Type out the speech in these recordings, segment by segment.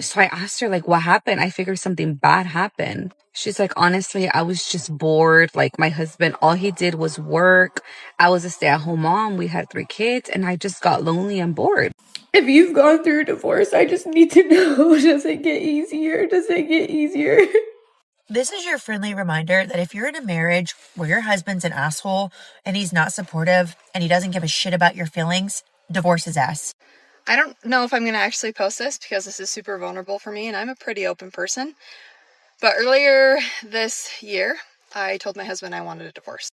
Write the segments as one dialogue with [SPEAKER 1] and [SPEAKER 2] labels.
[SPEAKER 1] So I asked her, like, what happened? I figured something bad happened. She's like, honestly, I was just bored. Like, my husband, all he did was work. I was a stay-at-home mom. We had 3 kids, and I just got lonely and bored.
[SPEAKER 2] If you've gone through a divorce, I just need to know, does it get easier? Does it get easier?
[SPEAKER 3] This is your friendly reminder that if you're in a marriage where your husband's an asshole and he's not supportive and he doesn't give a shit about your feelings, divorce his ass.
[SPEAKER 4] I don't know if I'm going to actually post this because this is super vulnerable for me and I'm a pretty open person. But earlier this year, I told my husband I wanted a divorce.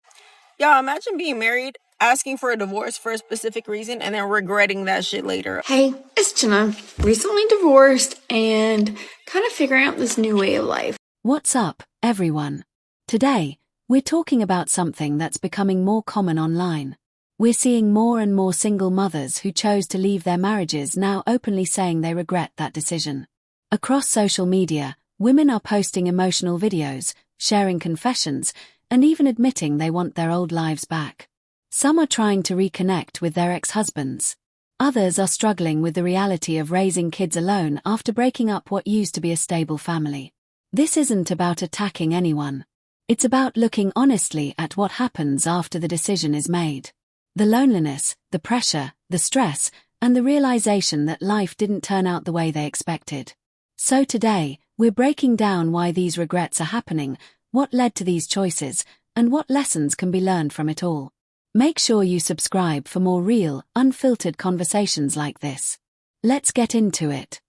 [SPEAKER 2] Y'all, imagine being married, asking for a divorce for a specific reason, and then regretting that shit later.
[SPEAKER 5] Hey, it's Jenna. Recently divorced and kind of figuring out this new way of life.
[SPEAKER 6] What's up, everyone? Today, we're talking about something that's becoming more common online. We're seeing more and more single mothers who chose to leave their marriages now openly saying they regret that decision. Across social media, women are posting emotional videos, sharing confessions, and even admitting they want their old lives back. Some are trying to reconnect with their ex-husbands. Others are struggling with the reality of raising kids alone after breaking up what used to be a stable family. This isn't about attacking anyone. It's about looking honestly at what happens after the decision is made. The loneliness, the pressure, the stress, and the realization that life didn't turn out the way they expected. So today, we're breaking down why these regrets are happening, what led to these choices, and what lessons can be learned from it all. Make sure you subscribe for more real, unfiltered conversations like this. Let's get into it.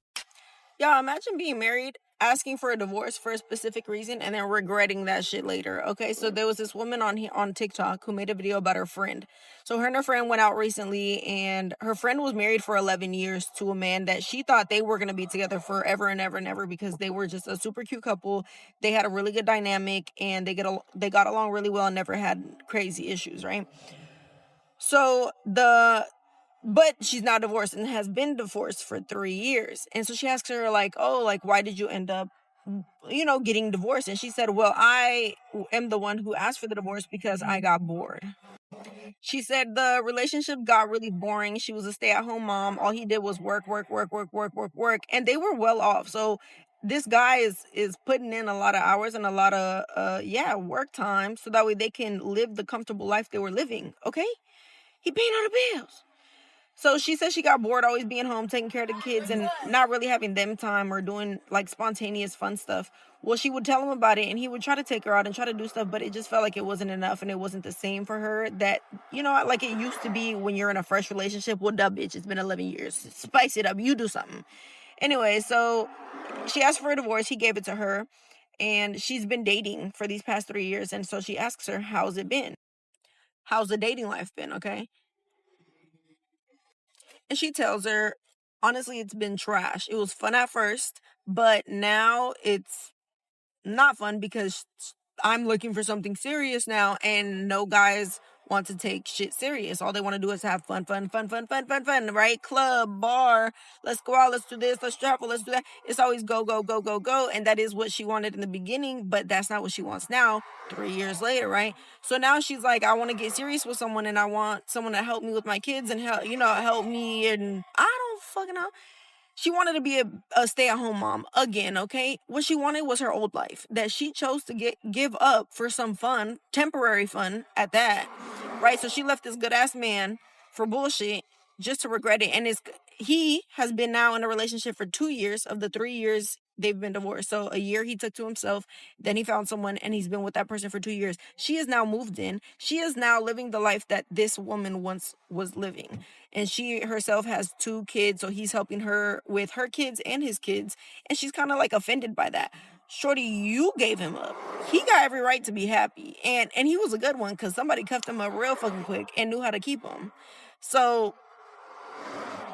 [SPEAKER 2] Y'all, imagine being married, asking for a divorce for a specific reason, and then regretting that shit later. Okay, so there was this woman on TikTok who made a video about her friend. So her and her friend went out recently, and her friend was married for 11 years to a man that she thought they were going to be together forever and ever and ever because they were just a super cute couple. They had a really good dynamic, and they got along really well and never had crazy issues, right? So but she's now divorced and has been divorced for 3 years. And so she asks her, like, oh, like, why did you end up, getting divorced? And she said, well, I am the one who asked for the divorce because I got bored. She said the relationship got really boring. She was a stay-at-home mom. All he did was work, work, work, work, work, work, work. And they were well off. So this guy is putting in a lot of hours and a lot of, work time so that way they can live the comfortable life they were living. Okay? He paying all the bills. So she said she got bored always being home, taking care of the kids and not really having them time or doing like spontaneous fun stuff. Well, she would tell him about it and he would try to take her out and try to do stuff, but it just felt like it wasn't enough and it wasn't the same for her that, like it used to be when you're in a fresh relationship. What up, bitch? It's been 11 years. Spice it up. You do something. Anyway, so she asked for a divorce. He gave it to her and she's been dating for these past 3 years. And so she asks her, how's it been? How's the dating life been? Okay. And she tells her, honestly, it's been trash. It was fun at first, but now it's not fun because I'm looking for something serious now, and no guys want to take shit serious. All they want to do is have fun, fun, fun, fun, fun, fun, fun, right? Club, bar, let's go out, let's do this, let's travel, let's do that. It's always go, go, go, go, go. And that is what she wanted in the beginning, but that's not what she wants now, 3 years later, right? So now she's like, I want to get serious with someone and I want someone to help me with my kids and help me. And I don't fucking know. She wanted to be a stay-at-home mom again, okay? What she wanted was her old life that she chose to give up for some fun, temporary fun at that, right? So she left this good-ass man for bullshit just to regret it. And he has been now in a relationship for 2 years of the 3 years they've been divorced. So a year he took to himself, then he found someone and he's been with that person for 2 years. She is now moved in. She is now living the life that this woman once was living. And she herself has 2 kids, so he's helping her with her kids and his kids. And she's kind of like offended by that. Shorty, you gave him up. He got every right to be happy. And he was a good one because somebody cuffed him up real fucking quick and knew how to keep him. So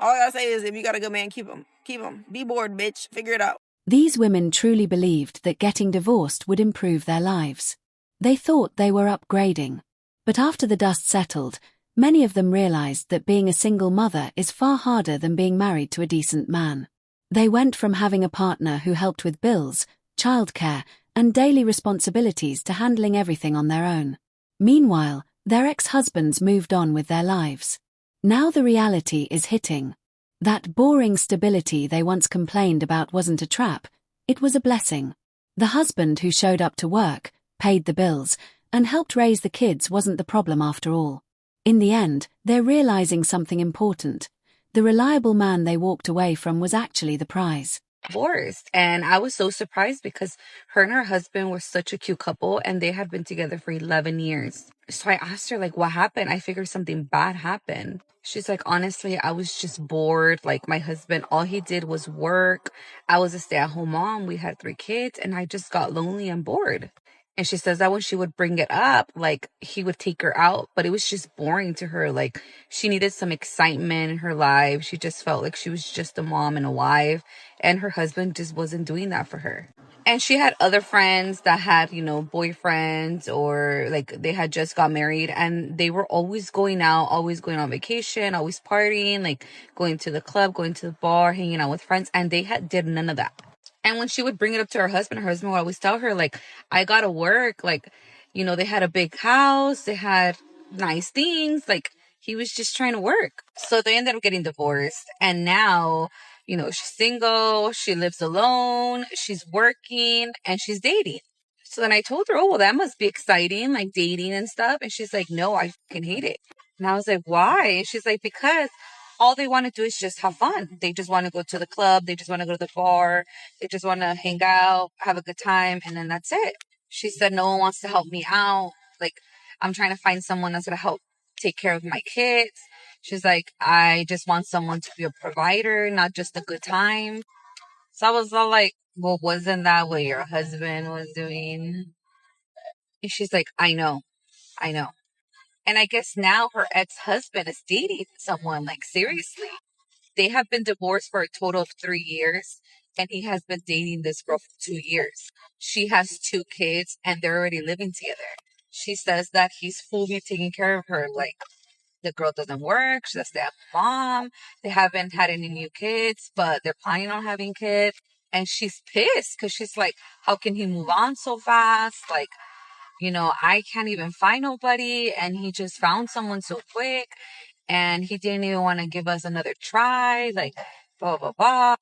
[SPEAKER 2] all I gotta say is if you got a good man, keep him. Keep him. Be bored, bitch. Figure it out.
[SPEAKER 6] These women truly believed that getting divorced would improve their lives. They thought they were upgrading. But after the dust settled, many of them realized that being a single mother is far harder than being married to a decent man. They went from having a partner who helped with bills, childcare, and daily responsibilities to handling everything on their own. Meanwhile, their ex-husbands moved on with their lives. Now the reality is hitting. That boring stability they once complained about wasn't a trap, it was a blessing. The husband who showed up to work, paid the bills, and helped raise the kids wasn't the problem after all. In the end, they're realizing something important. The reliable man they walked away from was actually the prize.
[SPEAKER 1] Divorced. And I was so surprised because her and her husband were such a cute couple and they had been together for 11 years. So I asked her, like, what happened? I figured something bad happened. She's like, honestly, I was just bored. Like, my husband, all he did was work. I was a stay-at-home mom. We had 3 kids and I just got lonely and bored. And she says that when she would bring it up, like, he would take her out, but it was just boring to her. Like, she needed some excitement in her life. She just felt like she was just a mom and a wife, and her husband just wasn't doing that for her. And she had other friends that had, boyfriends, or like they had just got married, and they were always going out, always going on vacation, always partying, like going to the club, going to the bar, hanging out with friends, and they did none of that. And when she would bring it up to her husband would always tell her, like, I gotta work. Like, they had a big house, they had nice things. Like, he was just trying to work. So they ended up getting divorced. And now, she's single, she lives alone, she's working, and she's dating. So then I told her, oh, well, that must be exciting, like dating and stuff. And she's like, no, I fucking hate it. And I was like, why? And she's like, because all they want to do is just have fun. They just want to go to the club. They just want to go to the bar. They just want to hang out, have a good time. And then that's it. She said, no one wants to help me out. Like, I'm trying to find someone that's going to help take care of my kids. She's like, I just want someone to be a provider, not just a good time. So I was all like, well, wasn't that what your husband was doing? And she's like, I know, I know. And I guess now her ex-husband is dating someone, like, seriously. They have been divorced for a total of 3 years, and he has been dating this girl for 2 years. She has 2 kids, and they're already living together. She says that he's fully taking care of her. Like, the girl doesn't work. She's a stay-at-home mom. They haven't had any new kids, but they're planning on having kids. And she's pissed because she's like, how can he move on so fast? Like, I can't even find nobody. And he just found someone so quick. And he didn't even want to give us another try. Like, blah, blah, blah.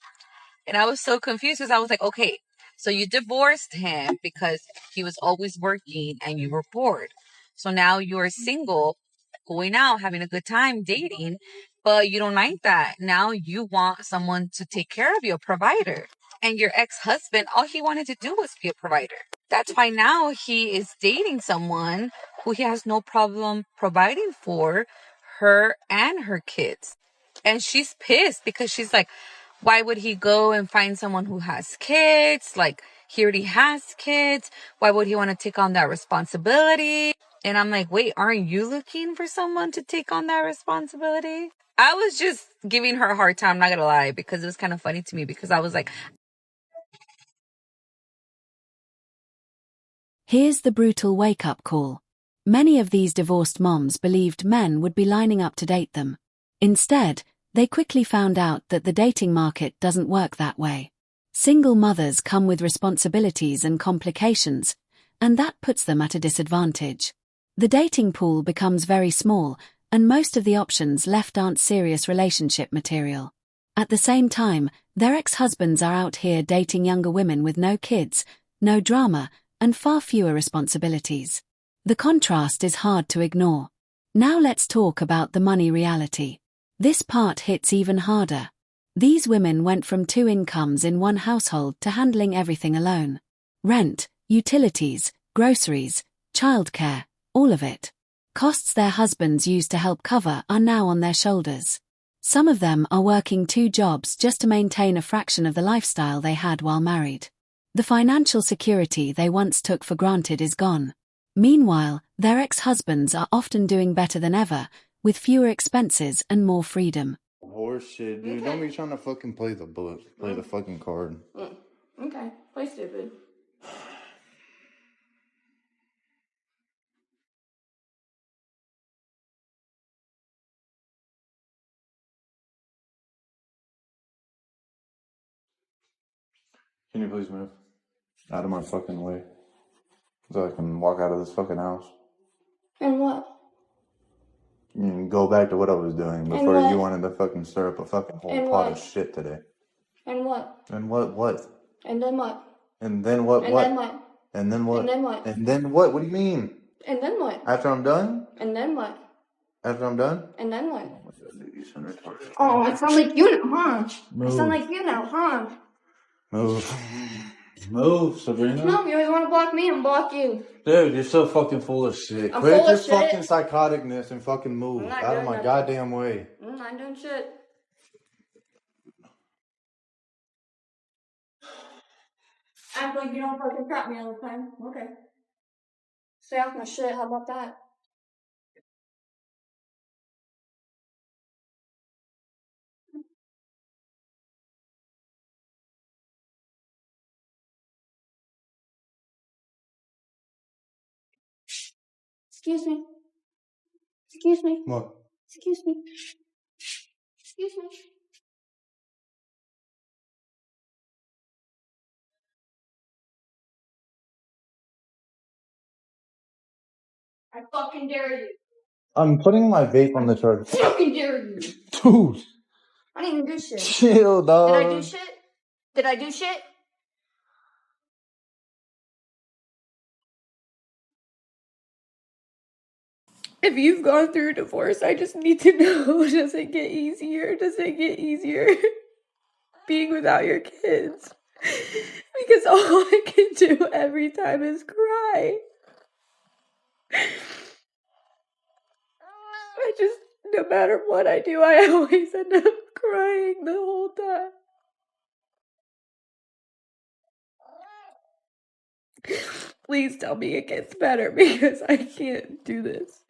[SPEAKER 1] And I was so confused because I was like, okay, so you divorced him because he was always working and you were bored. So now you're single, going out, having a good time, dating, but you don't like that. Now you want someone to take care of you, a provider. And your ex-husband, all he wanted to do was be a provider. That's why now he is dating someone who he has no problem providing for her and her kids. And she's pissed because she's like, why would he go and find someone who has kids? Like, he already has kids. Why would he want to take on that responsibility? And I'm like, wait, aren't you looking for someone to take on that responsibility? I was just giving her a hard time, not gonna lie, because it was kind of funny to me because I was like,
[SPEAKER 6] Here's the brutal wake-up call. Many of these divorced moms believed men would be lining up to date them. Instead, they quickly found out that the dating market doesn't work that way. Single mothers come with responsibilities and complications, and that puts them at a disadvantage. The dating pool becomes very small, and most of the options left aren't serious relationship material. At the same time, their ex-husbands are out here dating younger women with no kids, no drama, and far fewer responsibilities. The contrast is hard to ignore. Now let's talk about the money reality. This part hits even harder. These women went from 2 incomes in one household to handling everything alone. Rent, utilities, groceries, childcare, all of it. Costs their husbands used to help cover are now on their shoulders. Some of them are working 2 jobs just to maintain a fraction of the lifestyle they had while married. The financial security they once took for granted is gone. Meanwhile, their ex-husbands are often doing better than ever, with fewer expenses and more freedom.
[SPEAKER 7] Horse shit, dude. Don't be trying to fucking play the fucking card.
[SPEAKER 5] Okay, play stupid.
[SPEAKER 7] Can you please move out of my fucking way so I can walk out of this fucking house?
[SPEAKER 5] And what?
[SPEAKER 7] Go back to what I was doing before
[SPEAKER 5] what?
[SPEAKER 7] you wanted to fucking stir up a fucking whole
[SPEAKER 5] And
[SPEAKER 7] pot
[SPEAKER 5] what?
[SPEAKER 7] of shit today.
[SPEAKER 5] And what?
[SPEAKER 7] And what?
[SPEAKER 5] And then what?
[SPEAKER 7] And then what?
[SPEAKER 5] And
[SPEAKER 7] What?
[SPEAKER 5] then what?
[SPEAKER 7] And then what?
[SPEAKER 5] And then what?
[SPEAKER 7] And then what? What do you mean?
[SPEAKER 5] And then what?
[SPEAKER 7] After I'm done?
[SPEAKER 5] And then what?
[SPEAKER 7] After I'm done?
[SPEAKER 5] And then what?
[SPEAKER 7] Oh my god, dude, you sound retarded.
[SPEAKER 5] Oh, I sound like you now, huh?
[SPEAKER 7] Move.
[SPEAKER 5] I sound like you now, huh?
[SPEAKER 7] Move. Move, Sabrina.
[SPEAKER 5] No, you always want to block me and block you.
[SPEAKER 7] Dude, you're so fucking full of shit.
[SPEAKER 5] I'm
[SPEAKER 7] Quit
[SPEAKER 5] full
[SPEAKER 7] your
[SPEAKER 5] of shit.
[SPEAKER 7] fucking psychoticness and fucking move
[SPEAKER 5] I'm not
[SPEAKER 7] out of
[SPEAKER 5] doing
[SPEAKER 7] my
[SPEAKER 5] nothing.
[SPEAKER 7] goddamn way.
[SPEAKER 5] I'm not doing shit. Act like you don't fucking crap me all the time. Okay. Stay off my shit. How about that? Excuse me. Excuse me.
[SPEAKER 7] What?
[SPEAKER 5] Excuse me. Excuse me. I fucking dare you.
[SPEAKER 7] I'm putting my vape on the charger.
[SPEAKER 5] I fucking dare you.
[SPEAKER 7] Dude,
[SPEAKER 5] I didn't even do shit.
[SPEAKER 7] chill, dog.
[SPEAKER 5] Did I do shit? Did I do shit? If you've gone through a divorce, I just need to know, does it get easier? Does it get easier being without your kids? Because all I can do every time is cry. I just, no matter what I do, I always end up crying the whole time. Please tell me it gets better because I can't do this.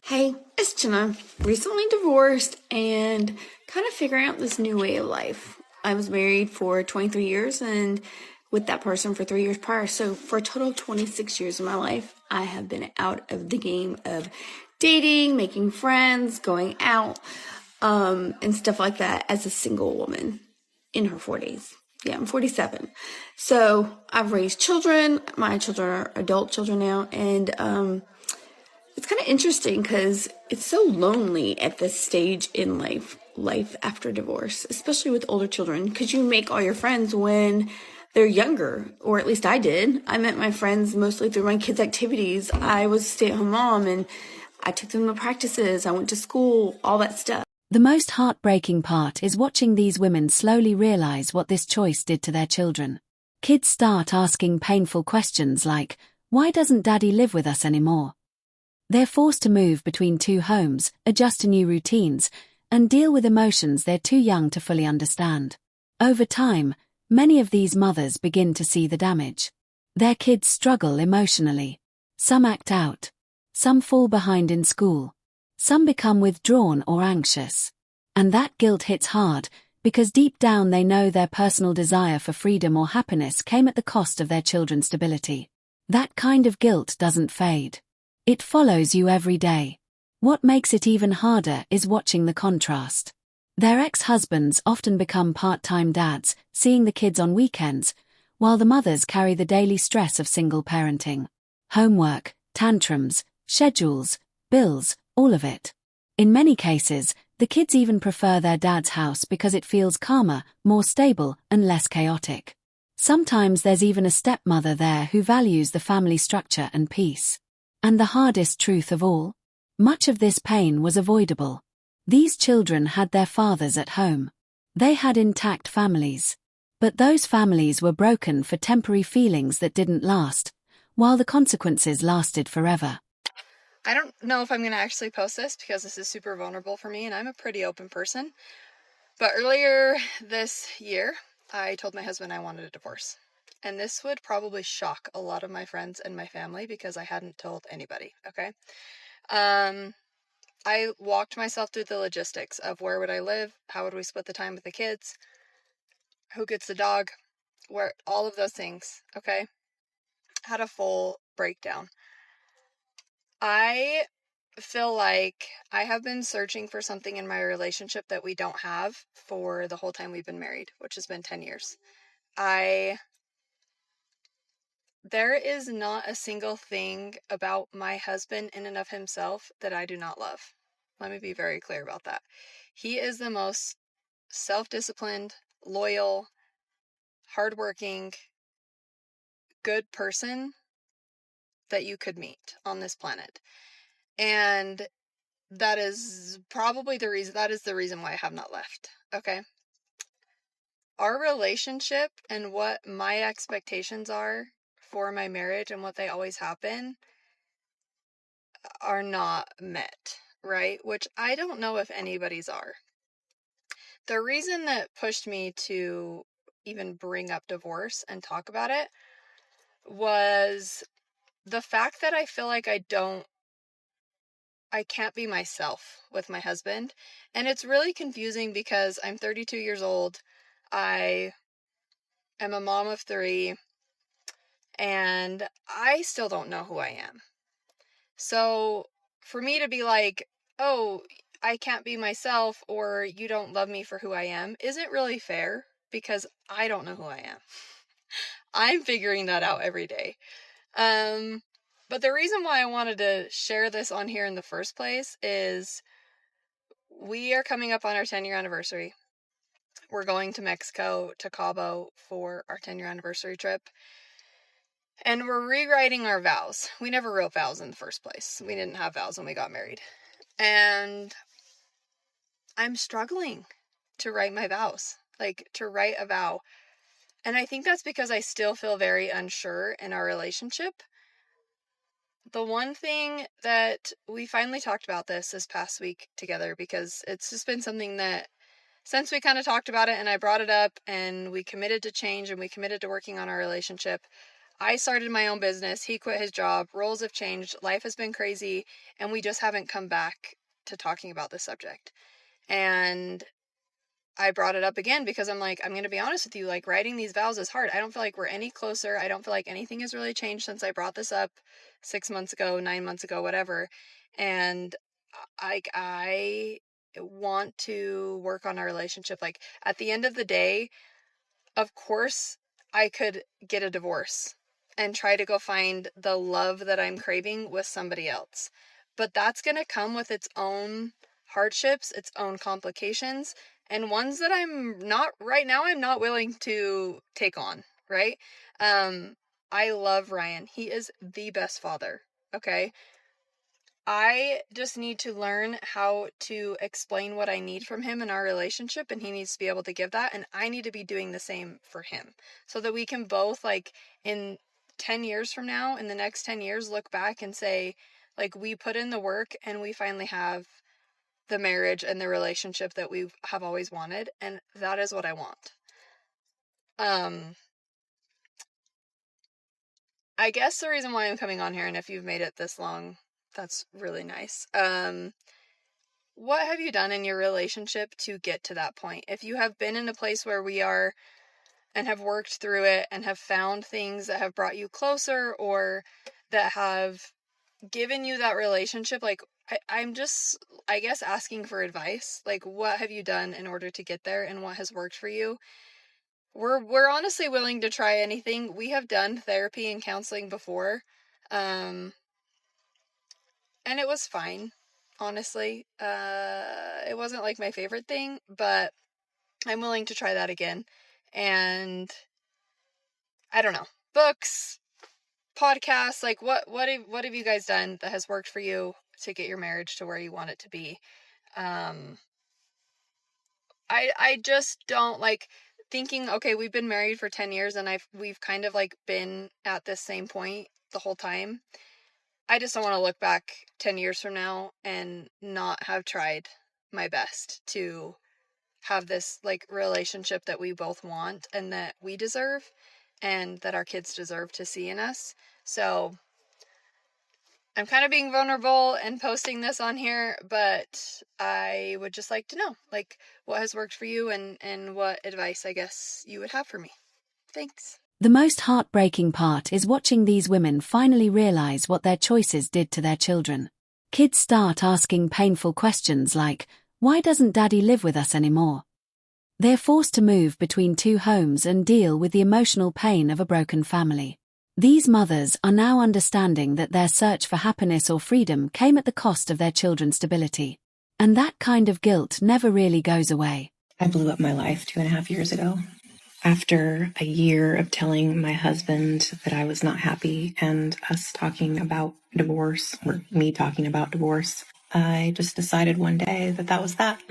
[SPEAKER 5] Hey, it's Jenna. Recently divorced and kind of figuring out this new way of life. I was married for 23 years and with that person for 3 years prior. So for a total of 26 years of my life, I have been out of the game of dating, making friends, going out, and stuff like that as a single woman in her 40s. Yeah, I'm 47. So I've raised children. My children are adult children now. And it's kind of interesting because it's so lonely at this stage in life after divorce, especially with older children, because you make all your friends when they're younger, or at least I did. I met my friends mostly through my kids' activities. I was a stay-at-home mom, and I took them to practices. I went to school, all that stuff.
[SPEAKER 6] The most heartbreaking part is watching these women slowly realize what this choice did to their children. Kids start asking painful questions like, why doesn't daddy live with us anymore? They're forced to move between two homes, adjust to new routines, and deal with emotions they're too young to fully understand. Over time, many of these mothers begin to see the damage. Their kids struggle emotionally. Some act out. Some fall behind in school. Some become withdrawn or anxious. And that guilt hits hard, because deep down they know their personal desire for freedom or happiness came at the cost of their children's stability. That kind of guilt doesn't fade. It follows you every day. What makes it even harder is watching the contrast. Their ex-husbands often become part-time dads, seeing the kids on weekends, while the mothers carry the daily stress of single parenting. Homework, tantrums, schedules, bills, all of it. In many cases, the kids even prefer their dad's house because it feels calmer, more stable, and less chaotic. Sometimes there's even a stepmother there who values the family structure and peace. And the hardest truth of all? Much of this pain was avoidable. These children had their fathers at home. They had intact families. But those families were broken for temporary feelings that didn't last, while the consequences lasted forever.
[SPEAKER 4] I don't know if I'm going to actually post this because this is super vulnerable for me and I'm a pretty open person. But earlier this year, I told my husband I wanted a divorce. And this would probably shock a lot of my friends and my family because I hadn't told anybody, okay? I walked myself through the logistics of where would I live, how would we split the time with the kids, who gets the dog, where all of those things, okay? Had a full breakdown. I feel like I have been searching for something in my relationship that we don't have for the whole time we've been married, which has been 10 years. There is not a single thing about my husband in and of himself that I do not love. Let me be very clear about that. He is the most self-disciplined, loyal, hardworking, good person that you could meet on this planet. And that is probably the reason why I have not left. Okay. Our relationship and what my expectations are for my marriage and what they always happen are not met, right? Which I don't know if anybody's are. The reason that pushed me to even bring up divorce and talk about it was the fact that I feel like I can't be myself with my husband. And it's really confusing because I'm 32 years old. I am a mom of 3, and I still don't know who I am. So for me to be like, oh, I can't be myself, or you don't love me for who I am, isn't really fair because I don't know who I am. I'm figuring that out every day. But the reason why I wanted to share this on here in the first place is we are coming up on our 10-year anniversary. We're going to Mexico, to Cabo, for our 10-year anniversary trip. And we're rewriting our vows. We never wrote vows in the first place. We didn't have vows when we got married. And I'm struggling to write my vows, like to write a vow. And I think that's because I still feel very unsure in our relationship. The one thing that we finally talked about this past week together, because it's just been something that since we kind of talked about it and I brought it up and we committed to change and we committed to working on our relationship, I started my own business. He quit his job. Roles have changed. Life has been crazy. And we just haven't come back to talking about this subject. And I brought it up again because I'm like, I'm going to be honest with you, like writing these vows is hard. I don't feel like we're any closer. I don't feel like anything has really changed since I brought this up 6 months ago, 9 months ago, whatever. And I want to work on our relationship. Like at the end of the day, of course, I could get a divorce and try to go find the love that I'm craving with somebody else. But that's going to come with its own hardships, its own complications, and ones that I'm not willing to take on, right? I love Ryan. He is the best father, okay? I just need to learn how to explain what I need from him in our relationship, and he needs to be able to give that, and I need to be doing the same for him so that we can both, like, in 10 years from now, in the next 10 years, look back and say, like, we put in the work and we finally have the marriage and the relationship that we have always wanted, and that is what I want. I guess the reason why I'm coming on here, and if you've made it this long, that's really nice. What have you done in your relationship to get to that point? If you have been in a place where we are and have worked through it and have found things that have brought you closer or that have given you that relationship, like I'm just, I guess, asking for advice. Like, what have you done in order to get there and what has worked for you? We're honestly willing to try anything. We have done therapy and counseling before. And it was fine, honestly. It wasn't like my favorite thing, but I'm willing to try that again. And I don't know, books, podcasts, like what have you guys done that has worked for you to get your marriage to where you want it to be? I just don't like thinking, okay, we've been married for 10 years and we've kind of like been at this same point the whole time. I just don't want to look back 10 years from now and not have tried my best to have this like relationship that we both want and that we deserve and that our kids deserve to see in us. So I'm kind of being vulnerable and posting this on here, but I would just like to know, like, what has worked for you and what advice, I guess, you would have for me. Thanks.
[SPEAKER 6] The most heartbreaking part is watching these women finally realize what their choices did to their children. Kids start asking painful questions like, why doesn't daddy live with us anymore? They're forced to move between 2 homes and deal with the emotional pain of a broken family. These mothers are now understanding that their search for happiness or freedom came at the cost of their children's stability. And that kind of guilt never really goes away.
[SPEAKER 8] I blew up my life 2.5 years ago. After a year of telling my husband that I was not happy and us talking about divorce, or me talking about divorce, I just decided one day that that was that.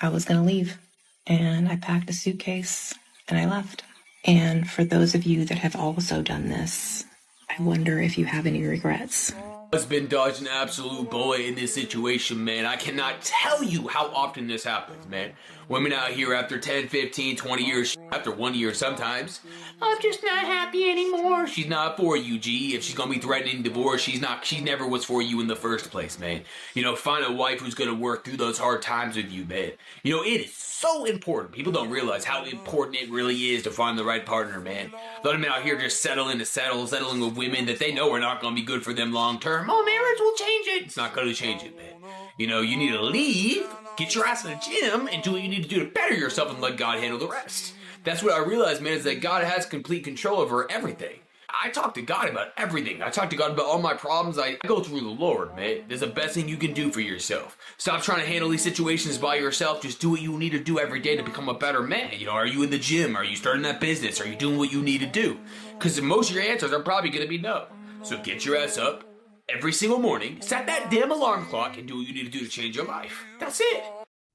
[SPEAKER 8] I was going to leave. And I packed a suitcase and I left. And for those of you that have also done this, I wonder if you have any regrets.
[SPEAKER 9] Husband dodged an absolute bullet in this situation, man. I cannot tell you how often this happens, man. Women out here after 10, 15, 20 years, after 1 year sometimes, I'm just not happy anymore. She's not for you, G. If she's gonna be threatening divorce, she never was for you in the first place, man. You know, find a wife who's gonna work through those hard times with you, man. You know, it is so important. People don't realize how important it really is to find the right partner, man. A lot of men out here just settling with women that they know are not gonna be good for them long term. Oh, marriage will change it. It's not gonna change it, man. You know, you need to leave, get your ass in the gym, and do what you need to do to better yourself and let God handle the rest. That's what I realized, man, is that God has complete control over everything. I talk to God about everything. I talk to God about all my problems. I go through the Lord, man. It's the best thing you can do for yourself. Stop trying to handle these situations by yourself. Just do what you need to do every day to become a better man. You know, are you in the gym? Are you starting that business? Are you doing what you need to do? Because most of your answers are probably going to be no. So get your ass up every single morning, set that damn alarm clock, and do what you need to do to change your life. That's it.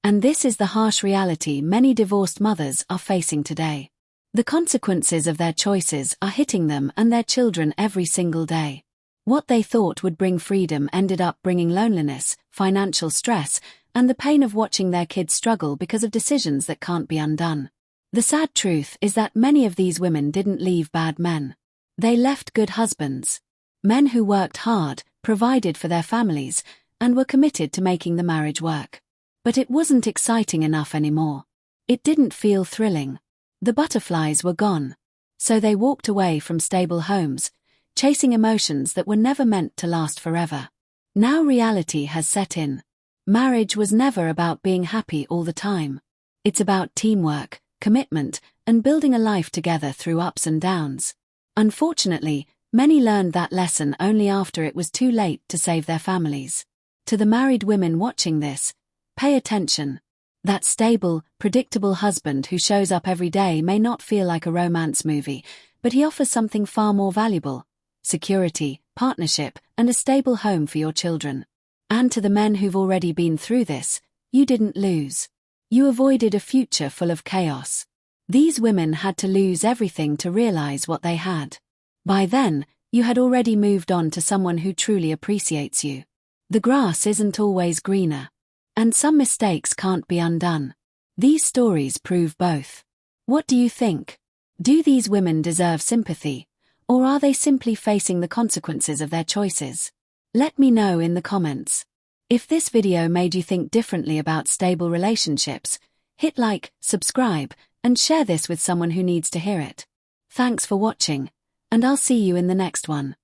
[SPEAKER 6] And this is the harsh reality many divorced mothers are facing today. The consequences of their choices are hitting them and their children every single day. What they thought would bring freedom ended up bringing loneliness, financial stress, and the pain of watching their kids struggle because of decisions that can't be undone. The sad truth is that many of these women didn't leave bad men. They left good husbands. Men who worked hard, provided for their families, and were committed to making the marriage work. But it wasn't exciting enough anymore. It didn't feel thrilling. The butterflies were gone. So they walked away from stable homes, chasing emotions that were never meant to last forever. Now reality has set in. Marriage was never about being happy all the time. It's about teamwork, commitment, and building a life together through ups and downs. Unfortunately, many learned that lesson only after it was too late to save their families. To the married women watching this, pay attention. That stable, predictable husband who shows up every day may not feel like a romance movie, but he offers something far more valuable: security, partnership, and a stable home for your children. And to the men who've already been through this, you didn't lose. You avoided a future full of chaos. These women had to lose everything to realize what they had. By then, you had already moved on to someone who truly appreciates you. The grass isn't always greener. And some mistakes can't be undone. These stories prove both. What do you think? Do these women deserve sympathy, or are they simply facing the consequences of their choices? Let me know in the comments. If this video made you think differently about stable relationships, hit like, subscribe, and share this with someone who needs to hear it. Thanks for watching, and I'll see you in the next one.